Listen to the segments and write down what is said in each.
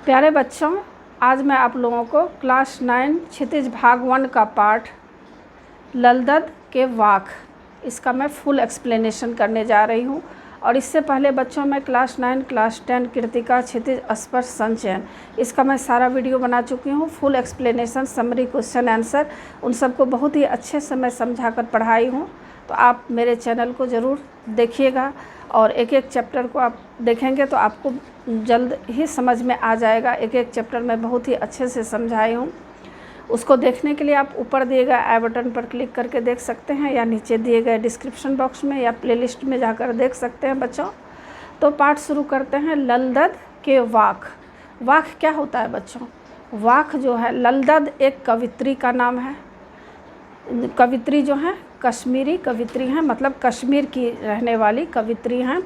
प्यारे बच्चों, आज मैं आप लोगों को क्लास 9 क्षितिज भाग 1 का पाठ ललदद के वाक, इसका मैं फुल एक्सप्लेनेशन करने जा रही हूँ। और इससे पहले बच्चों मैं क्लास 9, क्लास 10 कृतिका, क्षितिज, स्पर्श, संचयन, इसका मैं सारा वीडियो बना चुकी हूँ। Full explanation, summary, question answer, उन सबको बहुत ही अच्छे से मैं समझा कर पढ़ाई हूँ। तो आप मेरे चैनल को ज़रूर देखिएगा और एक एक चैप्टर को आप देखेंगे तो आपको जल्द ही समझ में आ जाएगा। एक एक चैप्टर मैं बहुत ही अच्छे से समझाई हूँ। उसको देखने के लिए आप ऊपर दिए गए आई बटन पर क्लिक करके देख सकते हैं या नीचे दिए गए डिस्क्रिप्शन बॉक्स में या प्लेलिस्ट में जाकर देख सकते हैं बच्चों। तो पाठ शुरू करते हैं। ललदद के वाक। वाक क्या होता है बच्चों? वाक जो है, ललदद एक कवित्री का नाम है। कवित्री जो है कश्मीरी कवित्री हैं, मतलब कश्मीर की रहने वाली कवित्री हैं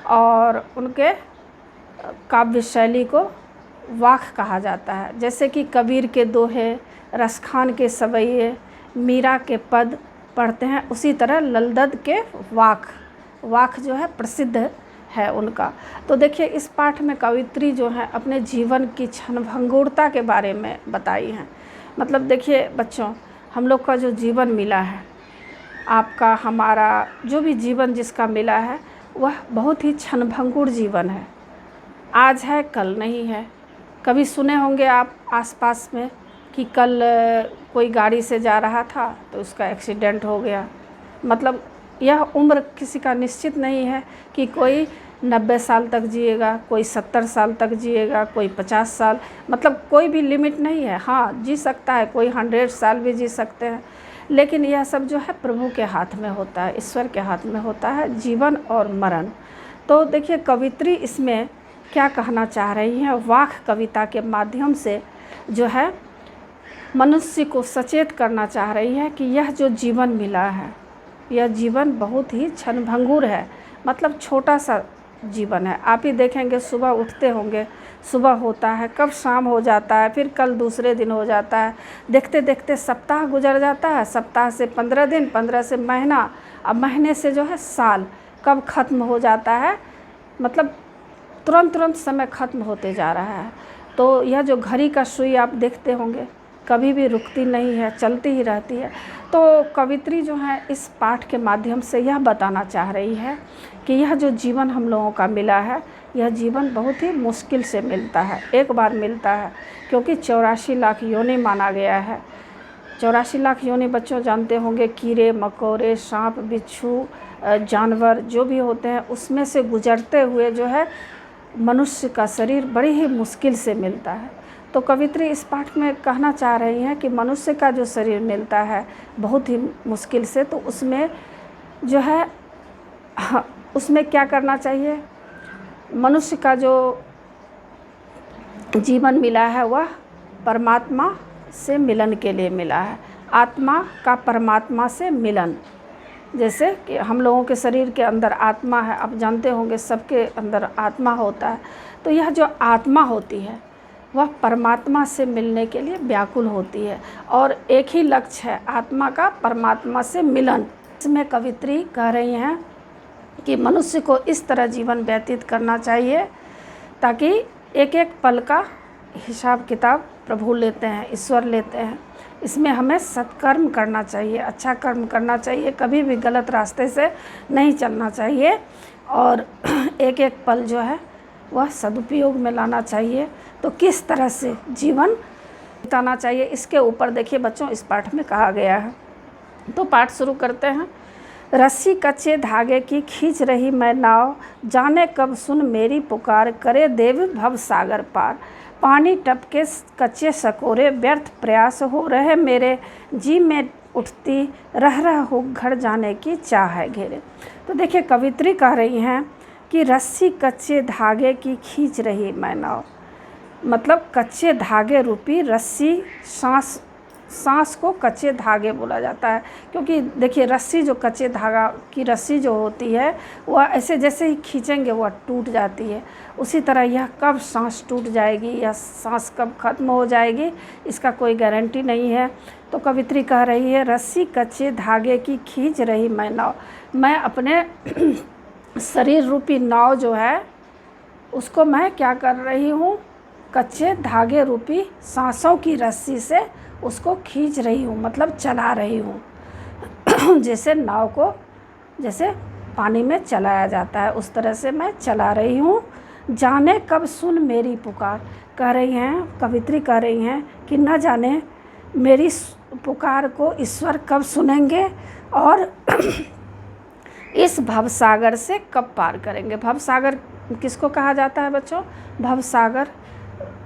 और उनके काव्य शैली को वाक कहा जाता है। जैसे कि कबीर के दोहे, रसखान के सवैये, मीरा के पद पढ़ते हैं, उसी तरह ललदद के वाक जो है प्रसिद्ध है उनका। तो देखिए, इस पाठ में कवित्री जो है अपने जीवन की क्षणभंगुरता के बारे में बताई हैं। मतलब देखिए बच्चों, हम लोग का जो जीवन मिला है, आपका हमारा जो भी जीवन जिसका मिला है, वह बहुत ही क्षणभंगुर जीवन है। आज है कल नहीं है। कभी सुने होंगे आप आसपास में कि कल कोई गाड़ी से जा रहा था तो उसका एक्सीडेंट हो गया। मतलब यह उम्र किसी का निश्चित नहीं है कि कोई 90 साल तक जिएगा, कोई 70 साल तक जिएगा, कोई 50 साल, मतलब कोई भी लिमिट नहीं है। हाँ, जी सकता है, कोई 100 साल भी जी सकते हैं, लेकिन यह सब जो है प्रभु के हाथ में होता है, ईश्वर के हाथ में होता है, जीवन और मरण। तो देखिए, कवित्री इसमें क्या कहना चाह रही हैं? वाक कविता के माध्यम से जो है मनुष्य को सचेत करना चाह रही है कि यह जो जीवन मिला है, यह जीवन बहुत ही क्षणभंगुर है। मतलब छोटा सा जीवन है। आप ही देखेंगे, सुबह उठते होंगे, सुबह होता है, कब शाम हो जाता है, फिर कल दूसरे दिन हो जाता है, देखते देखते सप्ताह गुजर जाता है, सप्ताह से 15 दिन, 15 से महीना, अब महीने से जो है साल कब ख़त्म हो जाता है। मतलब तुरंत समय ख़त्म होते जा रहा है। तो यह जो घड़ी का सुई आप देखते होंगे, कभी भी रुकती नहीं है, चलती ही रहती है। तो कवित्री जो है इस पाठ के माध्यम से यह बताना चाह रही है कि यह जो जीवन हम लोगों का मिला है, यह जीवन बहुत ही मुश्किल से मिलता है, एक बार मिलता है, क्योंकि 84 लाख योनि माना गया है। 84 लाख योनि बच्चों जानते होंगे, कीड़े मकोड़े, सांप बिच्छू, जानवर जो भी होते हैं, उसमें से गुजरते हुए जो है मनुष्य का शरीर बड़ी ही मुश्किल से मिलता है। तो कवित्री इस पाठ में कहना चाह रही हैं कि मनुष्य का जो शरीर मिलता है बहुत ही मुश्किल से, तो उसमें जो है उसमें क्या करना चाहिए? मनुष्य का जो जीवन मिला है वह परमात्मा से मिलन के लिए मिला है। आत्मा का परमात्मा से मिलन, जैसे कि हम लोगों के शरीर के अंदर आत्मा है, आप जानते होंगे सबके अंदर आत्मा होता है। तो यह जो आत्मा होती है वह परमात्मा से मिलने के लिए व्याकुल होती है और एक ही लक्ष्य है, आत्मा का परमात्मा से मिलन। इसमें कवित्री कह रही हैं कि मनुष्य को इस तरह जीवन व्यतीत करना चाहिए ताकि एक एक पल का हिसाब किताब प्रभु लेते हैं, ईश्वर लेते हैं। इसमें हमें सत्कर्म करना चाहिए, अच्छा कर्म करना चाहिए, कभी भी गलत रास्ते से नहीं चलना चाहिए और एक एक पल जो है वह सदुपयोग में लाना चाहिए। तो किस तरह से जीवन बिताना चाहिए, इसके ऊपर देखिए बच्चों इस पाठ में कहा गया है। तो पाठ शुरू करते हैं। रस्सी कच्चे धागे की खींच रही मैं नाव, जाने कब सुन मेरी पुकार, करे देव भव सागर पार। पानी टपके कच्चे सकोरे, व्यर्थ प्रयास हो रहे मेरे, जी में उठती रह हो घर जाने की चाह है घेरे। तो देखिए, कवित्री कह रही हैं कि रस्सी कच्चे धागे की खींच रही मैं नाव, मतलब कच्चे धागे रूपी रस्सी सांस सांस को कच्चे धागे बोला जाता है, क्योंकि देखिए रस्सी जो कच्चे धागा की रस्सी जो होती है वह ऐसे जैसे ही खींचेंगे वह टूट जाती है। उसी तरह यह कब सांस टूट जाएगी या सांस कब ख़त्म हो जाएगी इसका कोई गारंटी नहीं है। तो कवित्री कह रही है, रस्सी कच्चे धागे की खींच रही मैं नाव, मैं अपने शरीर रूपी नाव जो है उसको मैं क्या कर रही हूँ, कच्चे धागे रूपी सांसों की रस्सी से उसको खींच रही हूँ, मतलब चला रही हूँ। जैसे नाव को जैसे पानी में चलाया जाता है उस तरह से मैं चला रही हूँ। जाने कब सुन मेरी पुकार, कह रही हैं कवित्री, कह रही हैं कि न जाने मेरी पुकार को ईश्वर कब सुनेंगे और इस भवसागर से कब पार करेंगे। भवसागर किसको कहा जाता है बच्चों? भवसागर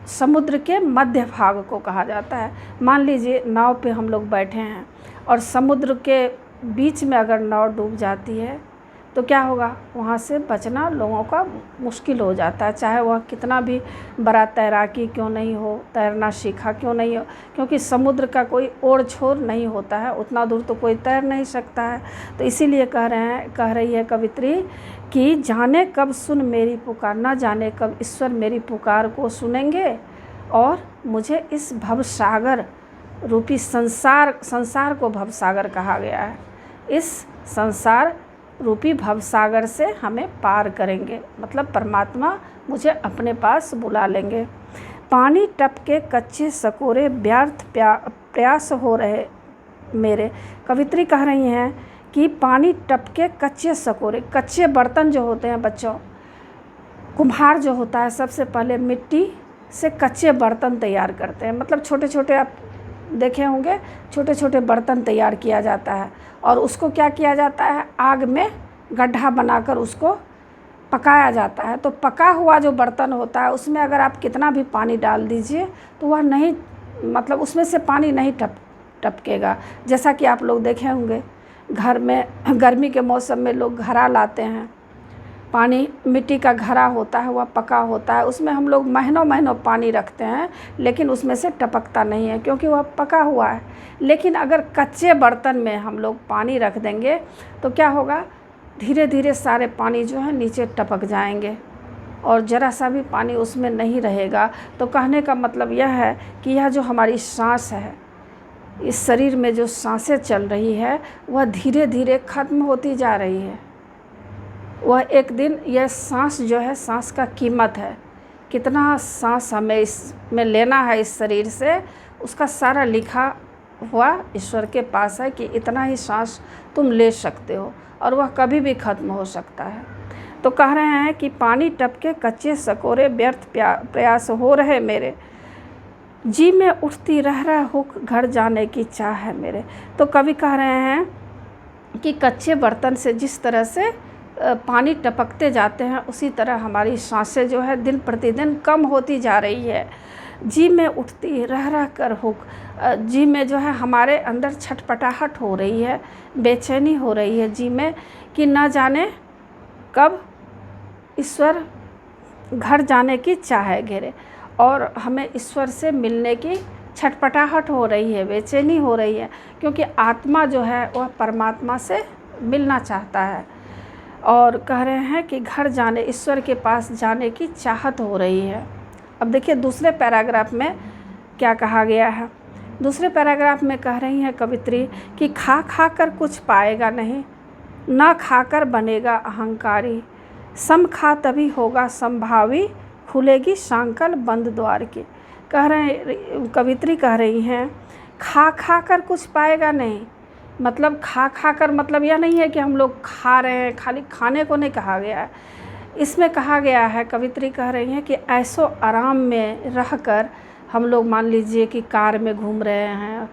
समुद्र के मध्य भाग को कहा जाता है। मान लीजिए नाव पे हम लोग बैठे हैं और समुद्र के बीच में अगर नाव डूब जाती है तो क्या होगा, वहाँ से बचना लोगों का मुश्किल हो जाता है, चाहे वह कितना भी बड़ा तैराकी क्यों नहीं हो, तैरना सीखा क्यों नहीं हो, क्योंकि समुद्र का कोई ओर छोर नहीं होता है, उतना दूर तो कोई तैर नहीं सकता है। तो इसीलिए कह रही है कवित्री कि जाने कब सुन मेरी पुकार, ना जाने कब ईश्वर मेरी पुकार को सुनेंगे और मुझे इस भवसागर रूपी संसार को भवसागर कहा गया है, इस संसार रूपी भवसागर से हमें पार करेंगे, मतलब परमात्मा मुझे अपने पास बुला लेंगे। पानी टपके कच्चे सकोरे व्यर्थ प्रयास हो रहे मेरे, कवित्री कह रही हैं कि पानी टपके कच्चे सकोरे, कच्चे बर्तन जो होते हैं बच्चों, कुम्हार जो होता है सबसे पहले मिट्टी से कच्चे बर्तन तैयार करते हैं, मतलब छोटे छोटे आप देखे होंगे छोटे छोटे बर्तन तैयार किया जाता है और उसको क्या किया जाता है, आग में गड्ढा बनाकर उसको पकाया जाता है। तो पका हुआ जो बर्तन होता है उसमें अगर आप कितना भी पानी डाल दीजिए तो वह नहीं, मतलब उसमें से पानी नहीं टपकेगा। जैसा कि आप लोग देखे होंगे घर में गर्मी के मौसम में लोग घड़ा लाते हैं, पानी मिट्टी का घड़ा होता है, वह पका होता है, उसमें हम लोग महीनों महीनों पानी रखते हैं लेकिन उसमें से टपकता नहीं है क्योंकि वह पका हुआ है। लेकिन अगर कच्चे बर्तन में हम लोग पानी रख देंगे तो क्या होगा, धीरे धीरे सारे पानी जो है नीचे टपक जाएंगे और ज़रा सा भी पानी उसमें नहीं रहेगा। तो कहने का मतलब यह है कि यह जो हमारी सांस है, इस शरीर में जो सांसें चल रही है वह धीरे धीरे ख़त्म होती जा रही है। वह एक दिन यह सांस जो है, सांस का कीमत है, कितना सांस हमें इसमें लेना है इस शरीर से, उसका सारा लिखा हुआ ईश्वर के पास है कि इतना ही सांस तुम ले सकते हो और वह कभी भी ख़त्म हो सकता है। तो कह रहे हैं कि पानी टपके कच्चे सकोरे व्यर्थ प्रयास हो रहे मेरे, जी में उठती रह हुक घर जाने की चाह है मेरे। तो कवि कह रहे हैं कि कच्चे बर्तन से जिस तरह से पानी टपकते जाते हैं उसी तरह हमारी सांसें जो है दिन प्रतिदिन कम होती जा रही है। जी में उठती रह कर हुक, जी में जो है हमारे अंदर छटपटाहट हो रही है, बेचैनी हो रही है जी में कि ना जाने कब ईश्वर घर जाने की चाह घेरे और हमें ईश्वर से मिलने की छटपटाहट हो रही है, बेचैनी हो रही है, क्योंकि आत्मा जो है वह परमात्मा से मिलना चाहता है। और कह रहे हैं कि घर जाने, ईश्वर के पास जाने की चाहत हो रही है। अब देखिए दूसरे पैराग्राफ में क्या कहा गया है। दूसरे पैराग्राफ में कह रही हैं कवित्री कि खा खा कर कुछ पाएगा नहीं, ना खाकर बनेगा अहंकारी, सम खा तभी होगा संभावी, खुलेगी सांकल बंद द्वार की। कवित्री कह रही हैं खा खा कर कुछ पाएगा नहीं, मतलब खा खा कर मतलब यह नहीं है कि हम लोग खा रहे हैं, खाली खाने को नहीं कहा गया है। इसमें कहा गया है, कवित्री कह रही हैं कि ऐसो आराम में रहकर हम लोग मान लीजिए कि कार में घूम रहे हैं,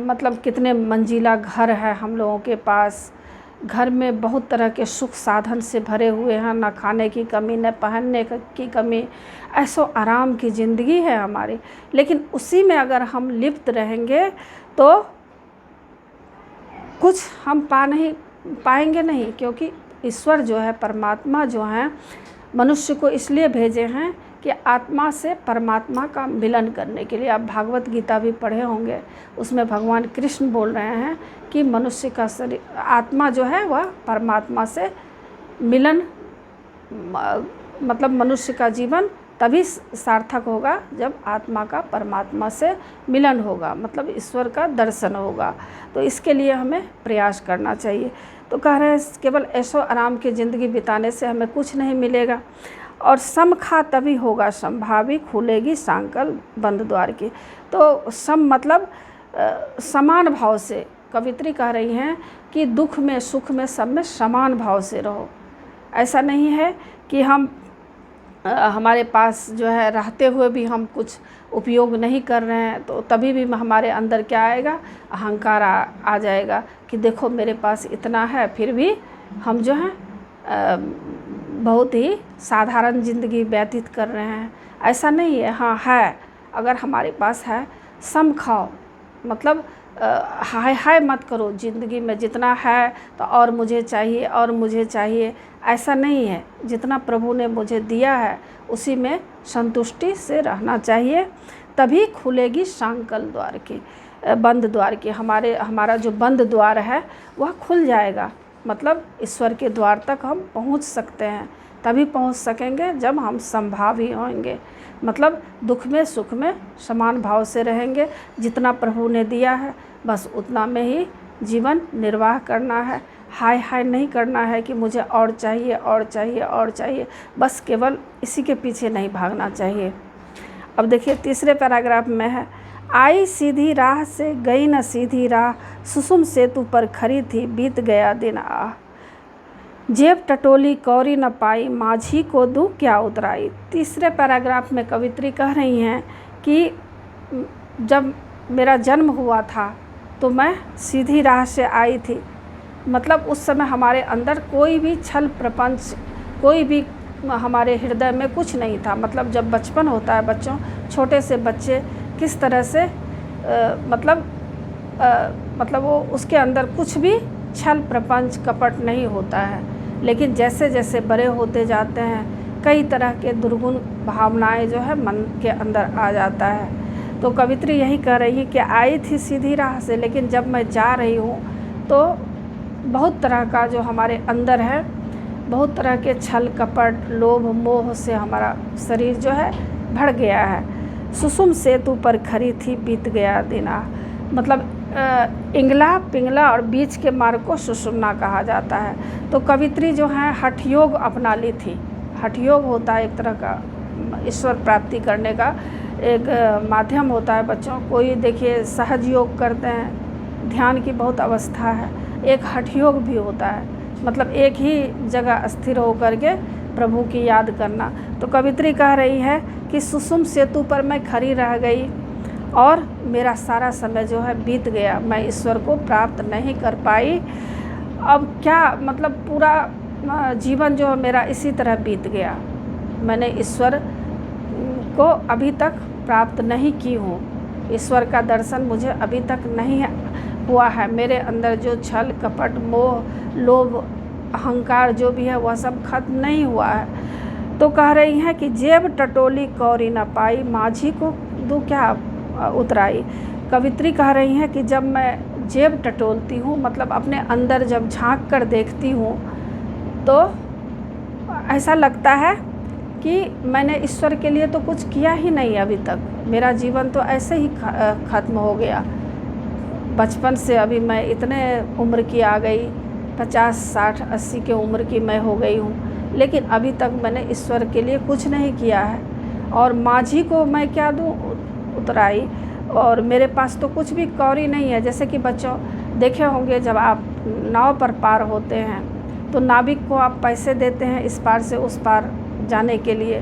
मतलब कितने मंजिला घर है हम लोगों के पास, घर में बहुत तरह के सुख साधन से भरे हुए हैं, ना खाने की कमी न पहनने की कमी, ऐसो आराम की ज़िंदगी है हमारी। लेकिन उसी में अगर हम लिप्त रहेंगे तो कुछ हम पाएंगे नहीं, क्योंकि ईश्वर जो है, परमात्मा जो है, मनुष्य को इसलिए भेजे हैं कि आत्मा से परमात्मा का मिलन करने के लिए। आप भागवत गीता भी पढ़े होंगे, उसमें भगवान कृष्ण बोल रहे हैं कि मनुष्य का शरीर, आत्मा जो है वह परमात्मा से मिलन, मतलब मनुष्य का जीवन तभी सार्थक होगा जब आत्मा का परमात्मा से मिलन होगा, मतलब ईश्वर का दर्शन होगा। तो इसके लिए हमें प्रयास करना चाहिए। तो कह रहे हैं केवल ऐशो आराम की ज़िंदगी बिताने से हमें कुछ नहीं मिलेगा, और सम खा तभी होगा संभावी, खुलेगी सांकल बंद द्वार की। तो सम मतलब समान भाव से, कवित्री कह रही हैं कि दुख में सुख में सब में समान भाव से रहो। ऐसा नहीं है कि हम हमारे पास जो है रहते हुए भी हम कुछ उपयोग नहीं कर रहे हैं, तो तभी भी हमारे अंदर क्या आएगा, अहंकार आ जाएगा कि देखो मेरे पास इतना है, फिर भी हम जो है बहुत ही साधारण ज़िंदगी व्यतीत कर रहे हैं। ऐसा नहीं है। हाँ है, अगर हमारे पास है सम खाओ, मतलब हाय हाय मत करो ज़िंदगी में, जितना है तो और मुझे चाहिए और मुझे चाहिए, ऐसा नहीं है। जितना प्रभु ने मुझे दिया है उसी में संतुष्टि से रहना चाहिए, तभी खुलेगी सांकल द्वार की, बंद द्वार की। हमारा जो बंद द्वार है वह खुल जाएगा, मतलब ईश्वर के द्वार तक हम पहुंच सकते हैं। तभी पहुंच सकेंगे जब हम संभावी होंगे, मतलब दुख में सुख में समान भाव से रहेंगे। जितना प्रभु ने दिया है बस उतना में ही जीवन निर्वाह करना है। हाय हाय नहीं करना है कि मुझे और चाहिए और चाहिए और चाहिए, बस केवल इसी के पीछे नहीं भागना चाहिए। अब देखिए तीसरे पैराग्राफ में है, आई सीधी राह से गई न सीधी राह, सुसुम सेतु पर खड़ी थी बीत गया दिन आ, जेब टटोली कौरी न पाई, माझी को दूँ क्या उतराई। तीसरे पैराग्राफ में कवित्री कह रही हैं कि जब मेरा जन्म हुआ था तो मैं सीधी राह से आई थी, मतलब उस समय हमारे अंदर कोई भी छल प्रपंच, कोई भी हमारे हृदय में कुछ नहीं था। मतलब जब बचपन होता है बच्चों, छोटे से बच्चे किस तरह से मतलब वो उसके अंदर कुछ भी छल प्रपंच कपट नहीं होता है। लेकिन जैसे जैसे बड़े होते जाते हैं कई तरह के दुर्गुण भावनाएं जो है मन के अंदर आ जाता है। तो कवित्री यही कह रही है कि आई थी सीधी राह से, लेकिन जब मैं जा रही हूँ तो बहुत तरह का जो हमारे अंदर है, बहुत तरह के छल कपट लोभ मोह से हमारा शरीर जो है भर गया है। सुसुम सेतु पर खड़ी थी बीत गया दिना, मतलब इंगला पिंगला और बीच के मार्ग को सुषुम्ना कहा जाता है। तो कवित्री जो है हठ योग अपना ली थी। हठ योग होता है एक तरह का ईश्वर प्राप्ति करने का एक माध्यम होता है बच्चों। कोई देखिए सहज योग करते हैं, ध्यान की बहुत अवस्था है। एक हठ योग भी होता है, मतलब एक ही जगह स्थिर होकर के प्रभु की याद करना। तो कवित्री कह रही है कि सुसुम सेतु पर मैं खड़ी रह गई और मेरा सारा समय जो है बीत गया, मैं ईश्वर को प्राप्त नहीं कर पाई। अब क्या मतलब पूरा जीवन जो मेरा इसी तरह बीत गया, मैंने ईश्वर को अभी तक प्राप्त नहीं की हूँ, ईश्वर का दर्शन मुझे अभी तक नहीं हुआ है। मेरे अंदर जो छल कपट मोह लोभ अहंकार जो भी है वह सब खत्म नहीं हुआ है। तो कह रही हैं कि जेब टटोली कौरी न पाई, माझी को दूँ क्या उतराई। कवित्री कह रही हैं कि जब मैं जेब टटोलती हूँ, मतलब अपने अंदर जब झांक कर देखती हूँ तो ऐसा लगता है कि मैंने ईश्वर के लिए तो कुछ किया ही नहीं अभी तक, मेरा जीवन तो ऐसे ही ख़त्म हो गया। बचपन से अभी मैं इतने उम्र की आ गई, 50 60 80 के उम्र की मैं हो गई हूँ, लेकिन अभी तक मैंने ईश्वर के लिए कुछ नहीं किया है। और माझी को मैं क्या दूँ उतराई, और मेरे पास तो कुछ भी कौड़ी नहीं है। जैसे कि बच्चों देखे होंगे जब आप नाव पर पार होते हैं तो नाविक को आप पैसे देते हैं इस पार से उस पार जाने के लिए,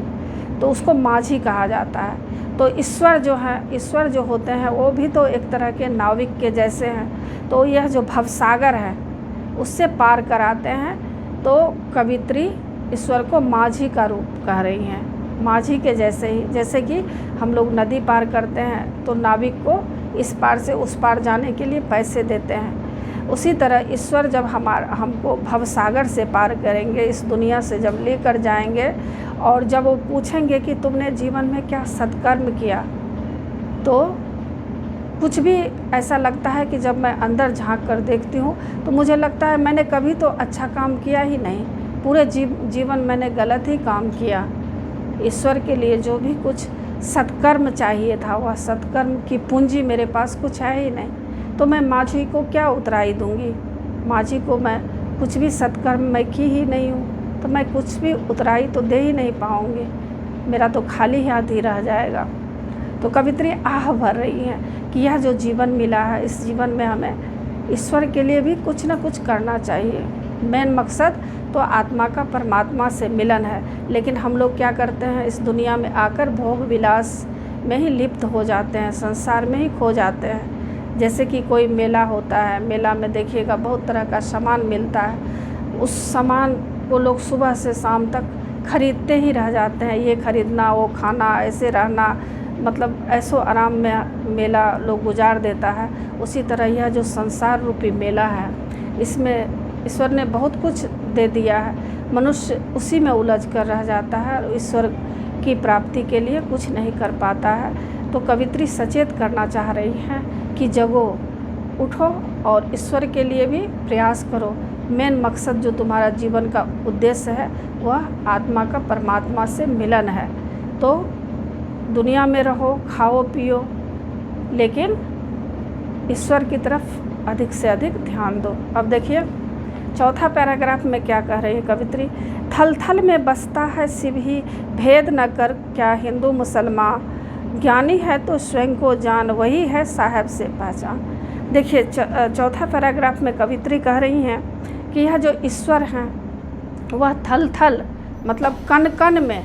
तो उसको माझी कहा जाता है। तो ईश्वर जो है, ईश्वर जो होते हैं वो भी तो एक तरह के नाविक के जैसे हैं। तो यह जो भवसागर है उससे पार कराते हैं। तो कवित्री ईश्वर को माझी का रूप कह रही हैं, माझी के जैसे ही। जैसे कि हम लोग नदी पार करते हैं तो नाविक को इस पार से उस पार जाने के लिए पैसे देते हैं, उसी तरह ईश्वर जब हमको भवसागर से पार करेंगे, इस दुनिया से जब लेकर जाएंगे, और जब वो पूछेंगे कि तुमने जीवन में क्या सत्कर्म किया, तो कुछ भी ऐसा लगता है कि जब मैं अंदर झांक कर देखती हूँ तो मुझे लगता है मैंने कभी तो अच्छा काम किया ही नहीं, पूरे जीवन मैंने गलत ही काम किया। ईश्वर के लिए जो भी कुछ सत्कर्म चाहिए था, वह सत्कर्म की पूंजी मेरे पास कुछ है ही नहीं, तो मैं माझी को क्या उतराई दूंगी? माझी को मैं कुछ भी सत्कर्म मैं की ही नहीं हूँ, तो मैं कुछ भी उतराई तो दे ही नहीं पाऊँगी, मेरा तो खाली हाथ ही रह जाएगा। तो कवित्री आह भर रही हैं कि यह जो जीवन मिला है, इस जीवन में हमें ईश्वर के लिए भी कुछ ना कुछ करना चाहिए। मेन मकसद तो आत्मा का परमात्मा से मिलन है, लेकिन हम लोग क्या करते हैं, इस दुनिया में आकर भोग विलास में ही लिप्त हो जाते हैं, संसार में ही खो जाते हैं। जैसे कि कोई मेला होता है, मेला में देखिएगा बहुत तरह का सामान मिलता है, उस सामान को लोग सुबह से शाम तक खरीदते ही रह जाते हैं, ये खरीदना, वो खाना, ऐसे रहना, मतलब ऐसो आराम में मेला लोग गुजार देता है। उसी तरह यह जो संसार रूपी मेला है, इसमें ईश्वर ने बहुत कुछ दे दिया है, मनुष्य उसी में उलझ कर रह जाता है और ईश्वर की प्राप्ति के लिए कुछ नहीं कर पाता है। तो कवित्री सचेत करना चाह रही हैं कि जगो, उठो और ईश्वर के लिए भी प्रयास करो। मेन मकसद जो तुम्हारा जीवन का उद्देश्य है, वह आत्मा का परमात्मा से मिलन है। तो दुनिया में रहो, खाओ पियो, लेकिन ईश्वर की तरफ अधिक से अधिक ध्यान दो। अब देखिए चौथा पैराग्राफ में क्या कह रही है कवित्री, थल थल में बसता है शिव ही, भेद न कर क्या हिंदू मुसलमान, ज्ञानी है तो स्वयं को जान, वही है साहब से पहचान। देखिए चौथा पैराग्राफ में कवित्री कह रही हैं कि यह जो ईश्वर हैं वह थल थल मतलब कण कण में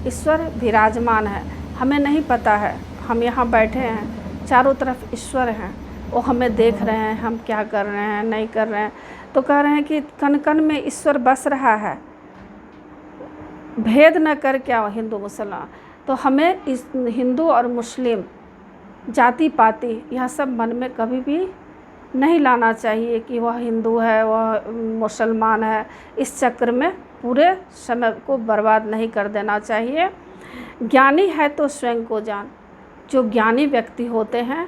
ईश्वर विराजमान है। हमें नहीं पता है, हम यहाँ बैठे हैं, चारों तरफ ईश्वर हैं, वो हमें देख रहे हैं हम क्या कर रहे हैं, नहीं कर रहे हैं। तो कह रहे हैं कि कण कण में ईश्वर बस रहा है, भेद न कर क्या हिंदू मुसलमान। तो हमें इस हिंदू और मुस्लिम जाति पाति यह सब मन में कभी भी नहीं लाना चाहिए कि वह हिंदू है, वह मुसलमान है। इस चक्र में पूरे समय को बर्बाद नहीं कर देना चाहिए। ज्ञानी है तो स्वयं को जान। जो ज्ञानी व्यक्ति होते हैं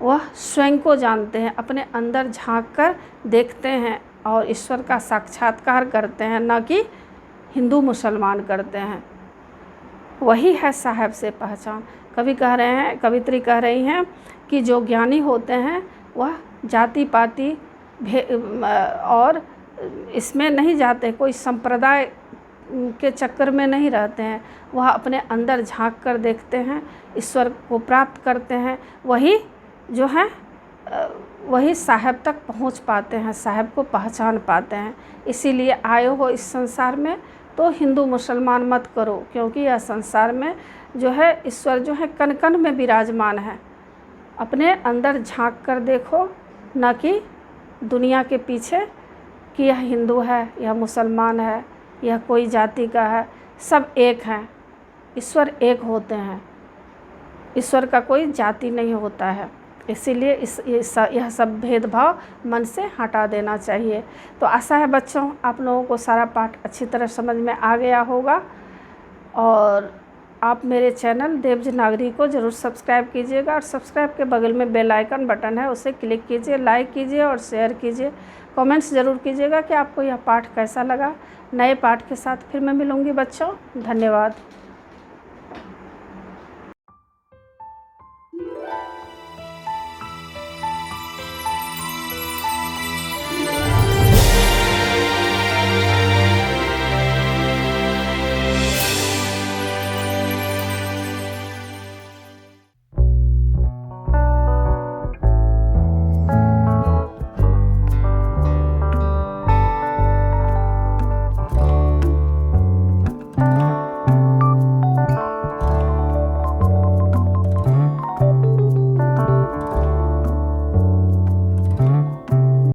वह स्वयं को जानते हैं, अपने अंदर झांक कर देखते हैं और ईश्वर का साक्षात्कार करते हैं, न कि हिंदू मुसलमान करते हैं। वही है साहब से पहचान। कवित्री कह रही हैं कि जो ज्ञानी होते हैं वह जाति पाति और इसमें नहीं जाते, कोई संप्रदाय के चक्कर में नहीं रहते हैं। वह अपने अंदर झांक कर देखते हैं, ईश्वर को प्राप्त करते हैं। वही जो है वही साहब तक पहुंच पाते हैं, साहब को पहचान पाते हैं। इसीलिए आए हो इस संसार में तो हिंदू मुसलमान मत करो, क्योंकि यह संसार में जो है ईश्वर जो है कण कण में विराजमान है। अपने अंदर झांक कर देखो, न कि दुनिया के पीछे कि यह हिंदू है, यह मुसलमान है, यह कोई जाति का है। सब एक हैं, ईश्वर एक होते हैं, ईश्वर का कोई जाति नहीं होता है। इसीलिए यह सब भेदभाव मन से हटा देना चाहिए। तो आशा है बच्चों आप लोगों को सारा पाठ अच्छी तरह समझ में आ गया होगा, और आप मेरे चैनल देवज नागरी को ज़रूर सब्सक्राइब कीजिएगा, और सब्सक्राइब के बगल में बेल आइकन बटन है, उसे क्लिक कीजिए, लाइक कीजिए और शेयर कीजिए। कमेंट्स ज़रूर कीजिएगा कि आपको यह पाठ कैसा लगा। नए पाठ के साथ फिर मैं मिलूँगी बच्चों। धन्यवाद।